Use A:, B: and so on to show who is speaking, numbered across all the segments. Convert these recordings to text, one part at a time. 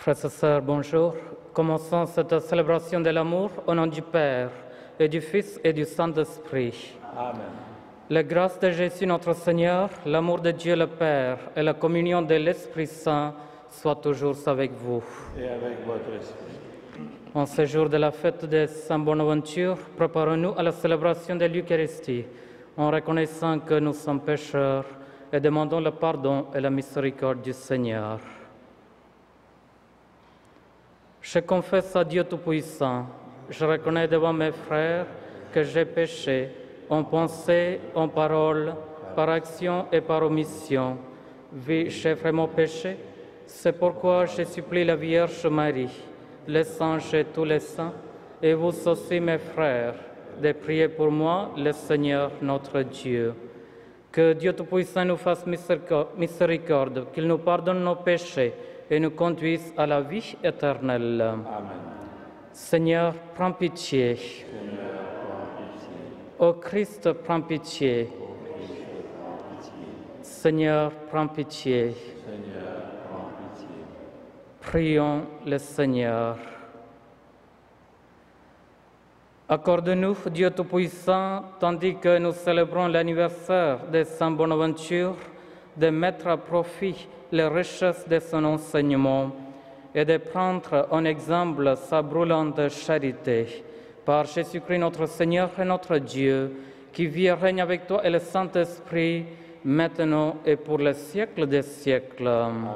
A: Frères et sœurs, bonjour. Commençons cette célébration de l'amour au nom du Père, et du Fils et du Saint-Esprit.
B: Amen.
A: La grâce de Jésus notre Seigneur, l'amour de Dieu le Père et la communion de l'Esprit Saint soient toujours avec vous.
B: Et avec votre esprit.
A: En ce jour de la fête de Saint Bonaventure, préparons-nous à la célébration de l'Eucharistie, en reconnaissant que nous sommes pécheurs et demandons le pardon et la miséricorde du Seigneur. Je confesse à Dieu Tout-Puissant, je reconnais devant mes frères que j'ai péché en pensée, en parole, par action et par omission. Oui, j'ai vraiment péché. C'est pourquoi je supplie la Vierge Marie, les saints et tous les saints, et vous aussi, mes frères, de prier pour moi, le Seigneur notre Dieu. Que Dieu Tout-Puissant nous fasse miséricorde, qu'il nous pardonne nos péchés et nous conduise à la vie éternelle.
B: Amen.
A: Seigneur, prends pitié.
B: Seigneur, prends pitié.
A: Ô Christ, prends pitié. Seigneur, prends pitié.
B: Seigneur, prends pitié.
A: Prions le Seigneur. Accorde-nous, Dieu Tout-Puissant, tandis que nous célébrons l'anniversaire de Saint Bonaventure, de mettre à profit les richesses de son enseignement et de prendre en exemple sa brûlante charité. Par Jésus-Christ notre Seigneur et notre Dieu, qui vit et règne avec toi et le Saint-Esprit, maintenant et pour les siècles des siècles.
B: Amen.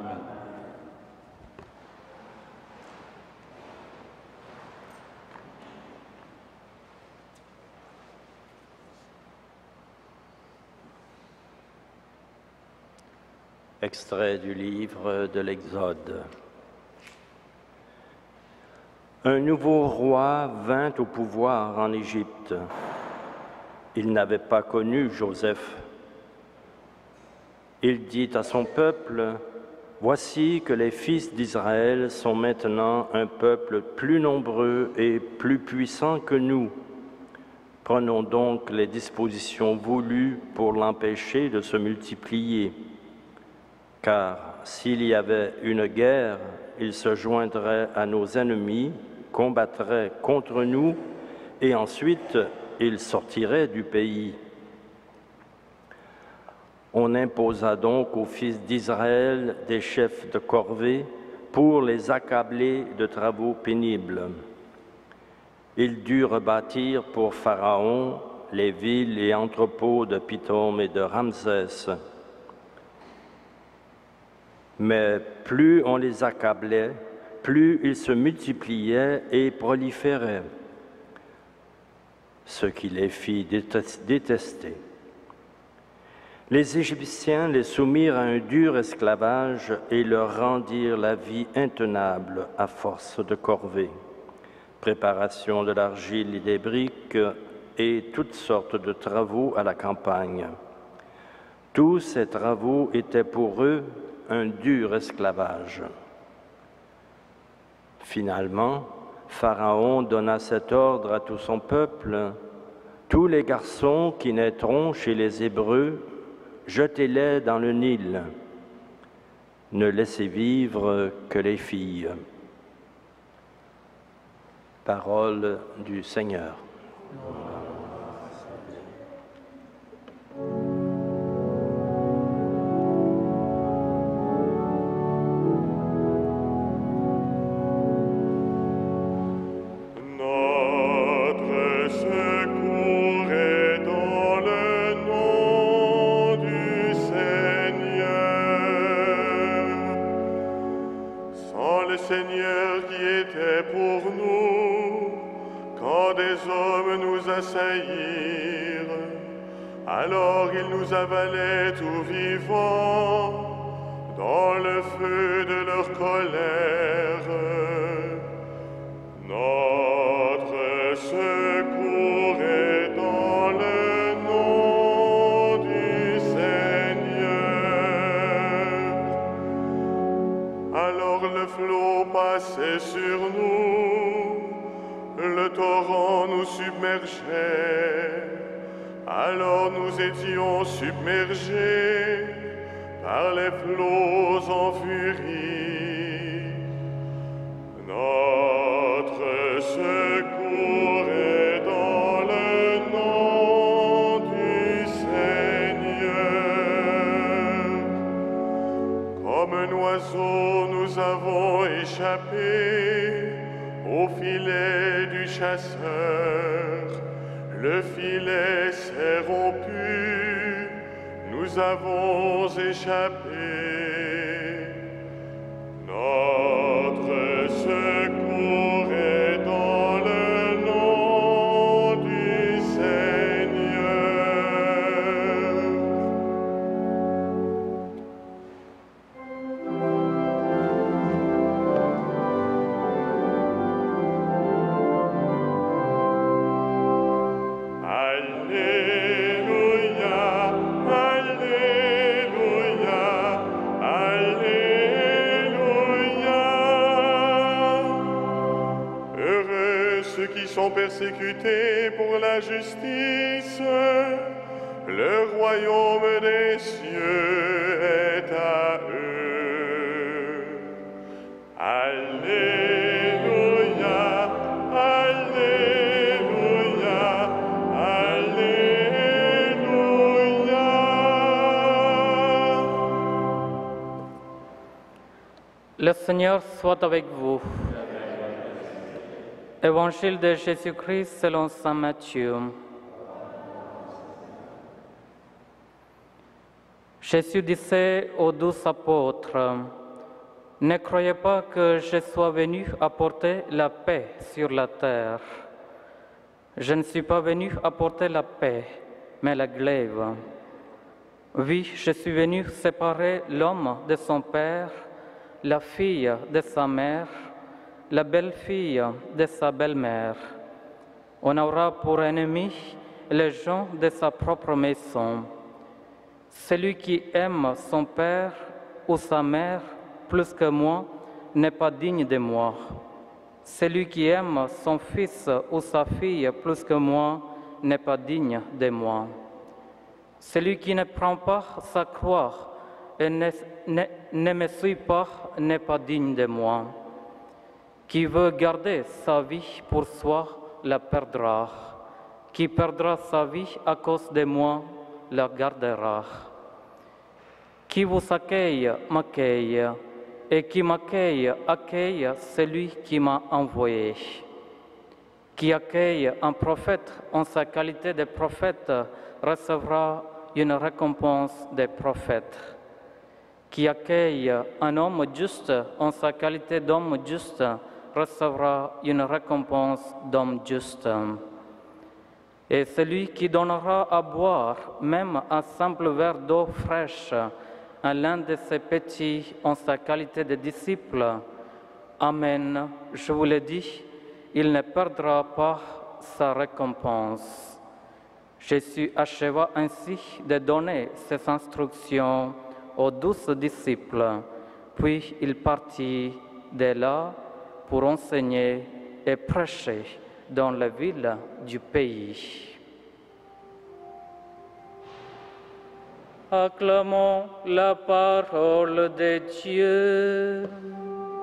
B: Extrait du livre de l'Exode. Un nouveau roi vint au pouvoir en Égypte. Il n'avait pas connu Joseph. Il dit à son peuple, « Voici que les fils d'Israël sont maintenant un peuple plus nombreux et plus puissant que nous. Prenons donc les dispositions voulues pour l'empêcher de se multiplier. Car s'il y avait une guerre, il se joindrait à nos ennemis, combattrait contre nous, et ensuite il sortirait du pays. » On imposa donc aux fils d'Israël des chefs de corvée pour les accabler de travaux pénibles. Ils durent bâtir pour Pharaon les villes et entrepôts de Pithom et de Ramsès. Mais plus on les accablait, plus ils se multipliaient et proliféraient, ce qui les fit détester. Les Égyptiens les soumirent à un dur esclavage et leur rendirent la vie intenable à force de corvées, préparation de l'argile et des briques et toutes sortes de travaux à la campagne. Tous ces travaux étaient pour eux un dur esclavage. Finalement, Pharaon donna cet ordre à tout son peuple, « Tous les garçons qui naîtront chez les Hébreux, jetez-les dans le Nil. Ne laissez vivre que les filles. » Parole du Seigneur.
C: Alors ils nous avalaient tout vivants dans le feu de leur colère. Notre secours est dans le nom du Seigneur. Alors le flot passait sur nous, le torrent nous submergeait. Alors nous étions submergés par les flots en furie. secours est dans le nom du Seigneur. Comme un oiseau, nous avons échappé au filet du chasseur. Le filet s'est rompu, nous avons échappé. Notre secours est dans le nom du Seigneur. Alléluia, Alléluia, Alléluia. Heureux ceux qui sont persécutés pour la justice, le royaume des cieux est à eux. Alléluia, Alléluia, Alléluia.
A: Le Seigneur soit avec vous. Évangile de Jésus-Christ selon saint Matthieu. Jésus disait aux 12 apôtres, « Ne croyez pas que je sois venu apporter la paix sur la terre. Je ne suis pas venu apporter la paix, mais la glaive. Oui, je suis venu séparer l'homme de son père, la fille de sa mère, la belle-fille de sa belle-mère. On aura pour ennemis les gens de sa propre maison. Celui qui aime son père ou sa mère plus que moi n'est pas digne de moi. Celui qui aime son fils ou sa fille plus que moi n'est pas digne de moi. Celui qui ne prend pas sa croix et ne me suit pas n'est pas digne de moi. Qui veut garder sa vie pour soi la perdra. Qui perdra sa vie à cause de moi la gardera. Qui vous accueille m'accueille, et qui m'accueille accueille celui qui m'a envoyé. Qui accueille un prophète en sa qualité de prophète recevra une récompense de prophète. Qui accueille un homme juste en sa qualité d'homme juste recevra une récompense d'homme juste. Et celui qui donnera à boire même un simple verre d'eau fraîche à l'un de ses petits en sa qualité de disciple, Amen, je vous le dis, il ne perdra pas sa récompense. Jésus acheva ainsi de donner ses instructions aux 12 disciples, puis il partit de là pour enseigner et prêcher dans les villes du pays. Acclamons la parole de Dieu.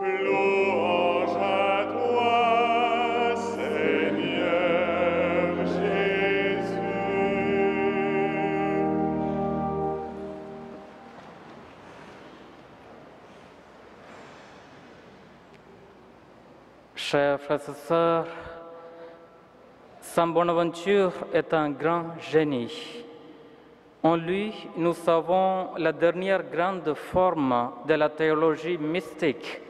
C: Louange à toi, Seigneur Jésus.
A: Chers frères et sœurs, Saint Bonaventure est un grand génie. En lui, nous savons la dernière grande forme de la théologie mystique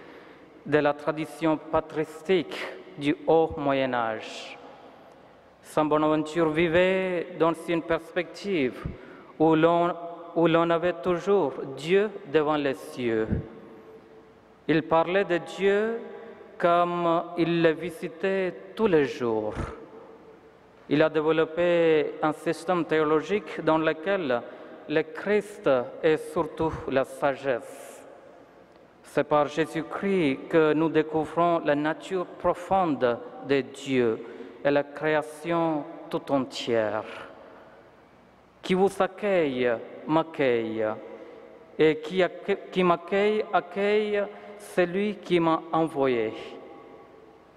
A: de la tradition patristique du Haut Moyen-Âge. Saint Bonaventure vivait dans une perspective où l'on avait toujours Dieu devant les cieux. Il parlait de Dieu comme il le visitait tous les jours. Il a développé un système théologique dans lequel le Christ est surtout la sagesse. C'est par Jésus-Christ que nous découvrons la nature profonde de Dieu et la création tout entière. Qui vous accueille, m'accueille, et qui m'accueille, accueille celui qui m'a envoyé.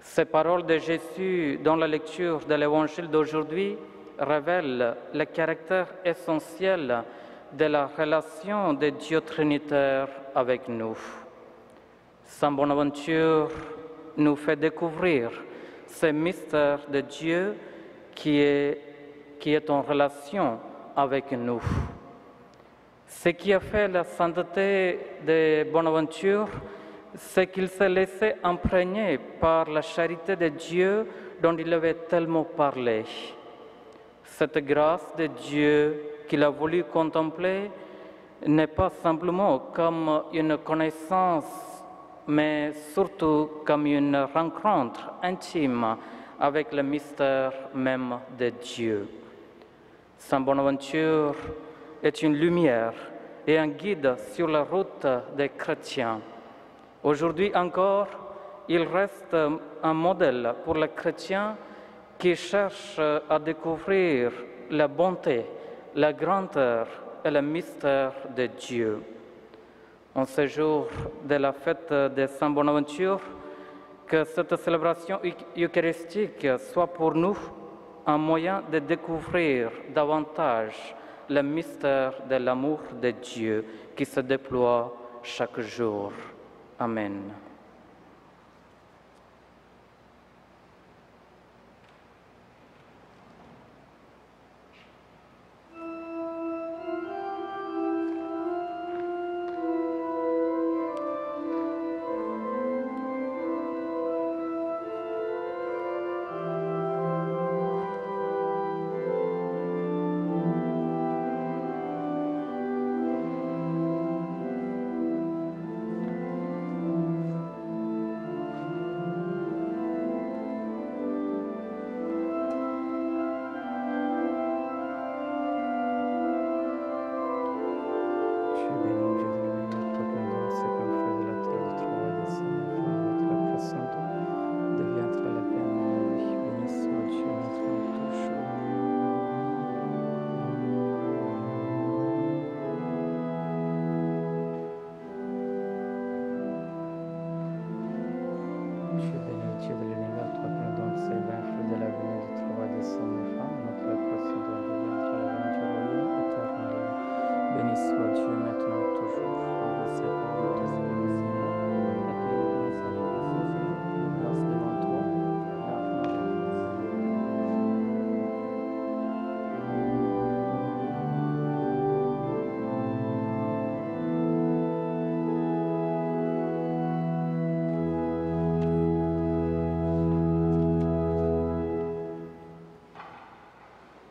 A: Ces paroles de Jésus dans la lecture de l'Évangile d'aujourd'hui révèlent le caractère essentiel de la relation de Dieu Trinitaire avec nous. Saint Bonaventure nous fait découvrir ce mystère de Dieu qui est en relation avec nous. Ce qui a fait la sainteté de Bonaventure, c'est qu'il s'est laissé imprégner par la charité de Dieu dont il avait tellement parlé. Cette grâce de Dieu qu'il a voulu contempler n'est pas simplement comme une connaissance, mais surtout comme une rencontre intime avec le mystère même de Dieu. Saint Bonaventure est une lumière et un guide sur la route des chrétiens. Aujourd'hui encore, il reste un modèle pour les chrétiens qui cherchent à découvrir la bonté, la grandeur et le mystère de Dieu. En ce jour de la fête de Saint Bonaventure, que cette célébration eucharistique soit pour nous un moyen de découvrir davantage le mystère de l'amour de Dieu qui se déploie chaque jour. Amen.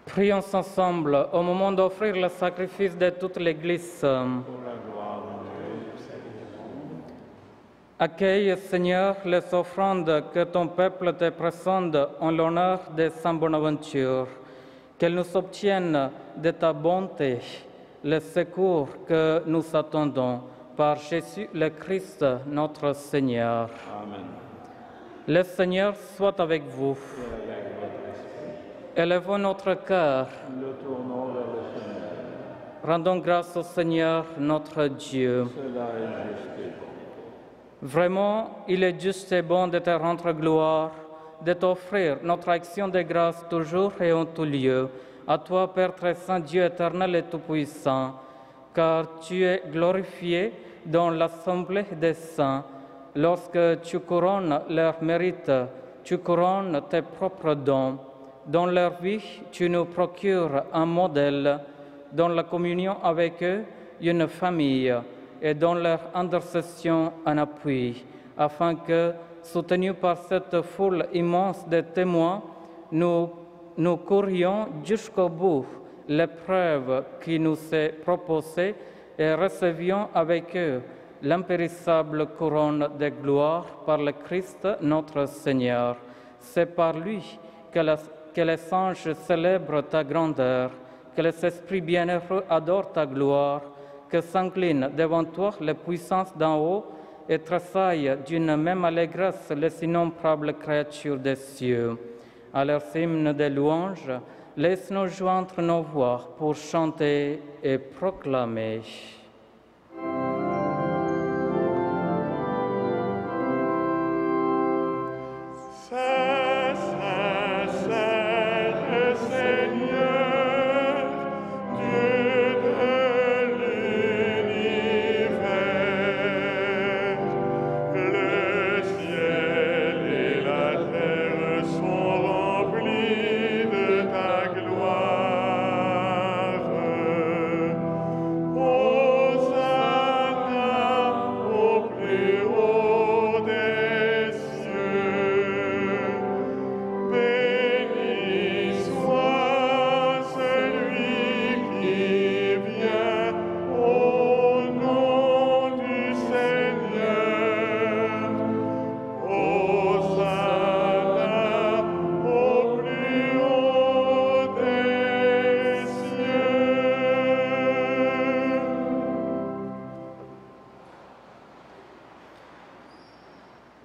A: Prions ensemble au moment d'offrir le sacrifice de toute l'Église. Accueille, Seigneur, les offrandes que ton peuple te présente en l'honneur de Saint Bonaventure, qu'elles nous obtiennent de ta bonté le secours que nous attendons par Jésus le Christ, notre Seigneur.
B: Amen.
A: Le Seigneur soit avec vous. Élevons notre cœur.
B: Le tournons vers le Seigneur.
A: Rendons grâce au Seigneur, notre Dieu.
B: Cela est juste et bon.
A: Vraiment, il est juste et bon de te rendre gloire, de t'offrir notre action de grâce toujours et en tout lieu, à toi, Père très saint, Dieu éternel et tout-puissant, car tu es glorifié dans l'assemblée des saints. Lorsque tu couronnes leurs mérites, tu couronnes tes propres dons. Dans leur vie, tu nous procures un modèle, dans la communion avec eux, une famille, et dans leur intercession un appui, afin que, soutenus par cette foule immense de témoins, nous courions jusqu'au bout l'épreuve qui nous est proposée et recevions avec eux l'impérissable couronne de gloire par le Christ notre Seigneur. C'est par lui que les anges célèbrent ta grandeur, que les esprits bienheureux adorent ta gloire, que s'inclinent devant toi les puissances d'en haut et tressaillent d'une même allégresse les innombrables créatures des cieux. À leurs hymnes de louange, laisse-nous joindre nos voix pour chanter et proclamer.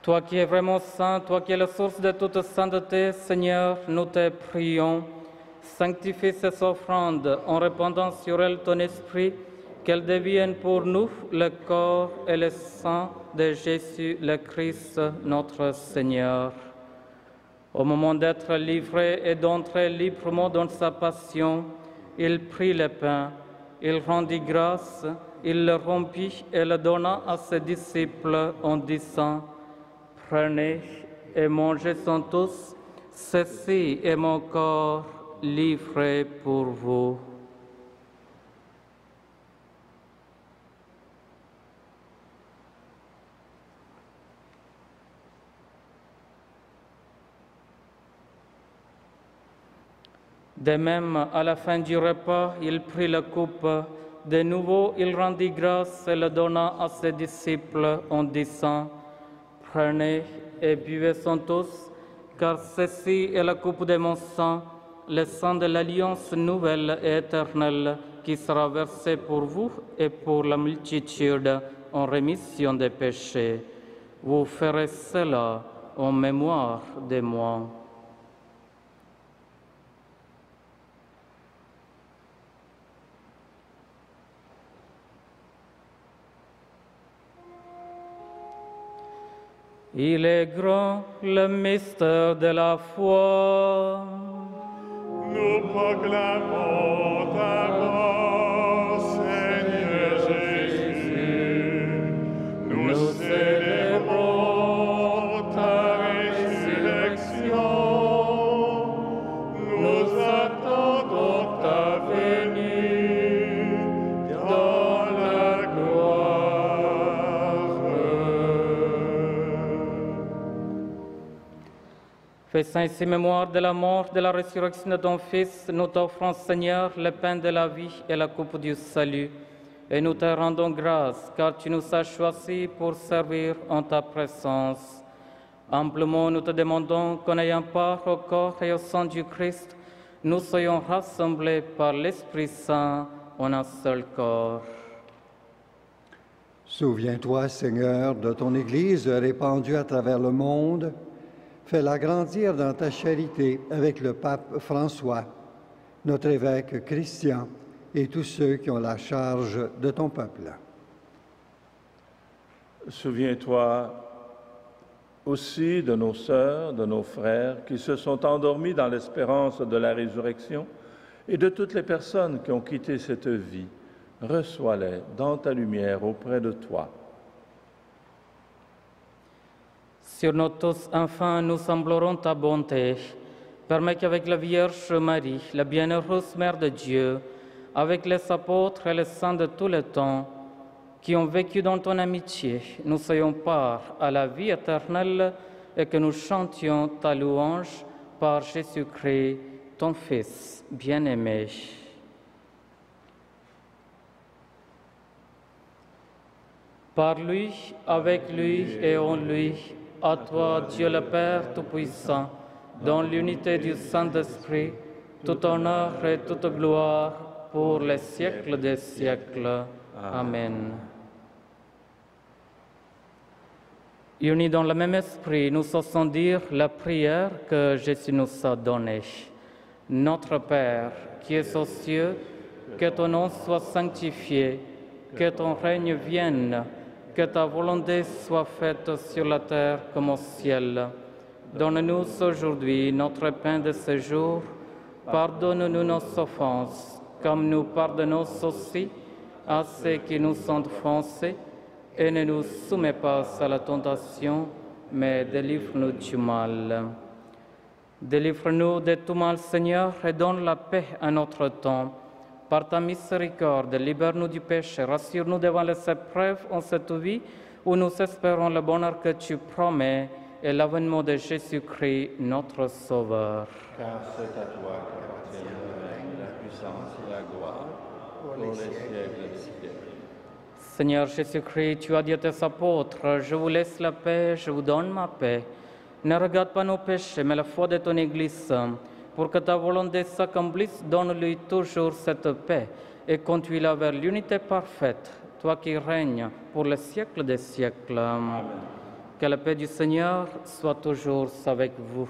A: Toi qui es vraiment saint, toi qui es la source de toute sainteté, Seigneur, nous te prions. Sanctifie ces offrandes en répandant sur elles ton esprit, qu'elles deviennent pour nous le corps et le sang de Jésus le Christ, notre Seigneur. Au moment d'être livré et d'entrer librement dans sa passion, il prit le pain, il rendit grâce, il le rompit et le donna à ses disciples en disant: « Prenez et mangez-en tous, ceci est mon corps livré pour vous. » De même, à la fin du repas, il prit la coupe. De nouveau, il rendit grâce et le donna à ses disciples en disant: « Prenez et buvez-en tous, car ceci est la coupe de mon sang, le sang de l'alliance nouvelle et éternelle, qui sera versé pour vous et pour la multitude en rémission des péchés. Vous ferez cela en mémoire de moi. » Il est grand le mystère de la foi.
C: Nous proclamons ta mort, Seigneur Jésus. Nous célébrons ta résurrection. Nous attendons ta venue dans la gloire.
A: Faisant ici mémoire de la mort, de la résurrection de ton Fils, nous t'offrons, Seigneur, le pain de la vie et la coupe du salut. Et nous te rendons grâce, car tu nous as choisis pour servir en ta présence. Amplement, nous te demandons qu'en ayant part au corps et au sang du Christ, nous soyons rassemblés par l'Esprit Saint en un seul corps.
D: Souviens-toi, Seigneur, de ton Église répandue à travers le monde. Fais-la grandir dans ta charité avec le pape François, notre évêque Christian et tous ceux qui ont la charge de ton peuple.
E: Souviens-toi aussi de nos sœurs, de nos frères qui se sont endormis dans l'espérance de la résurrection et de toutes les personnes qui ont quitté cette vie. Reçois-les dans ta lumière auprès de toi.
A: Sur nous tous, enfin, nous implorons ta bonté. Permets qu'avec la Vierge Marie, la bienheureuse Mère de Dieu, avec les apôtres et les saints de tous les temps, qui ont vécu dans ton amitié, nous soyons part à la vie éternelle et que nous chantions ta louange par Jésus-Christ, ton Fils bien-aimé. Par lui, avec lui et en lui, à toi, Dieu le Père Tout-Puissant, dans l'unité du Saint-Esprit, tout honneur et toute gloire pour les siècles des siècles. Amen. Unis dans le même esprit, nous osons dire la prière que Jésus nous a donnée. Notre Père, qui es aux cieux, que ton nom soit sanctifié, que ton règne vienne, que ta volonté soit faite sur la terre comme au ciel. Donne-nous aujourd'hui notre pain de ce jour. Pardonne-nous nos offenses, comme nous pardonnons aussi à ceux qui nous ont offensés. Et ne nous soumets pas à la tentation, mais délivre-nous du mal. Délivre-nous de tout mal, Seigneur, et donne la paix à notre temps. Par ta miséricorde, libère-nous du péché, rassure-nous devant les épreuves en cette vie où nous espérons le bonheur que tu promets et l'avènement de Jésus-Christ, notre Sauveur.
E: Car c'est à toi qu'appartient le règne, la puissance et la gloire pour les siècles des siècles.
A: Seigneur Jésus-Christ, tu as dit à tes apôtres, je vous laisse la paix, je vous donne ma paix. Ne regarde pas nos péchés, mais la foi de ton Église. Pour que ta volonté s'accomplisse, donne-lui toujours cette paix et conduis-la vers l'unité parfaite, toi qui règnes pour les siècles des siècles. Amen. Que la paix du Seigneur soit toujours avec vous.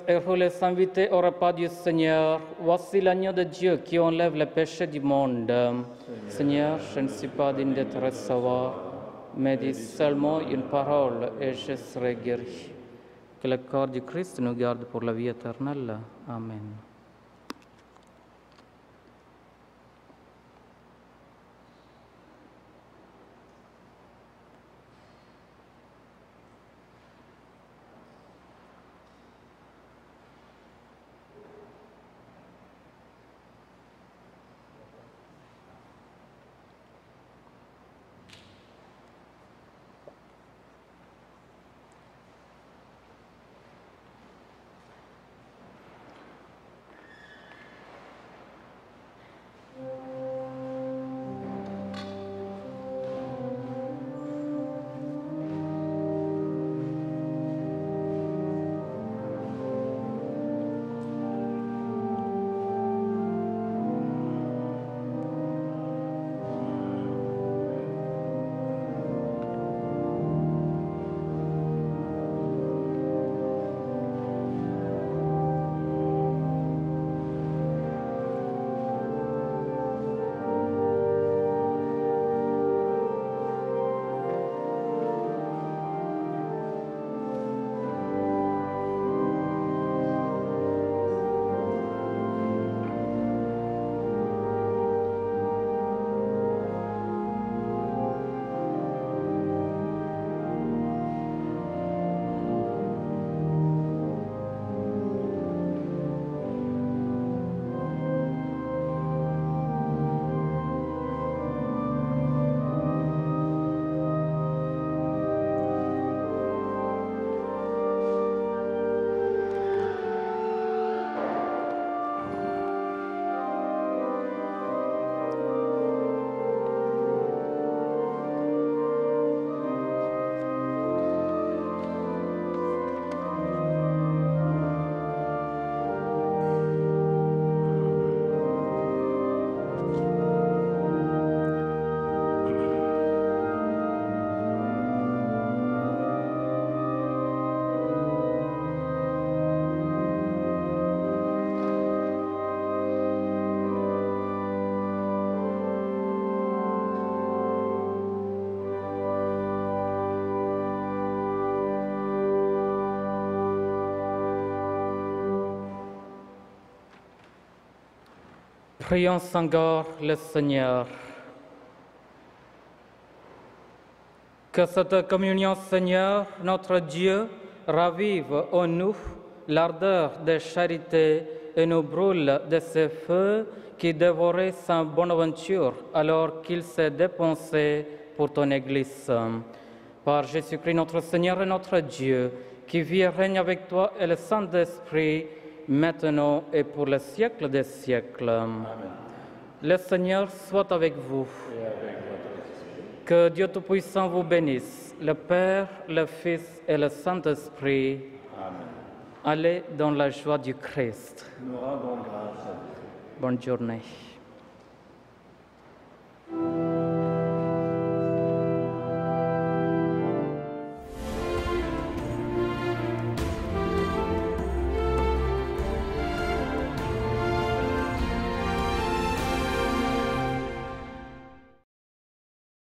A: Heureux les invités au repas du Seigneur. Voici l'agneau de Dieu qui enlève le péché du monde. Seigneur, je ne suis pas digne de te recevoir, mais dis seulement une parole et je serai guéri. Que le corps du Christ nous garde pour la vie éternelle. Amen. Prions encore le Seigneur. Que cette communion, Seigneur, notre Dieu, ravive en nous l'ardeur de charité et nous brûle de ce feu qui dévorait Saint Bonaventure alors qu'il s'est dépensé pour ton Église. Par Jésus-Christ, notre Seigneur et notre Dieu, qui vit et règne avec toi et le Saint-Esprit, maintenant et pour le siècle des siècles. Amen. Le Seigneur soit avec vous.
E: Et avec votre esprit.
A: Que Dieu Tout-Puissant vous bénisse, le Père, le Fils et le Saint-Esprit.
E: Amen.
A: Allez dans la joie du Christ.
E: Nous rendons grâce à Dieu.
A: Bonne journée.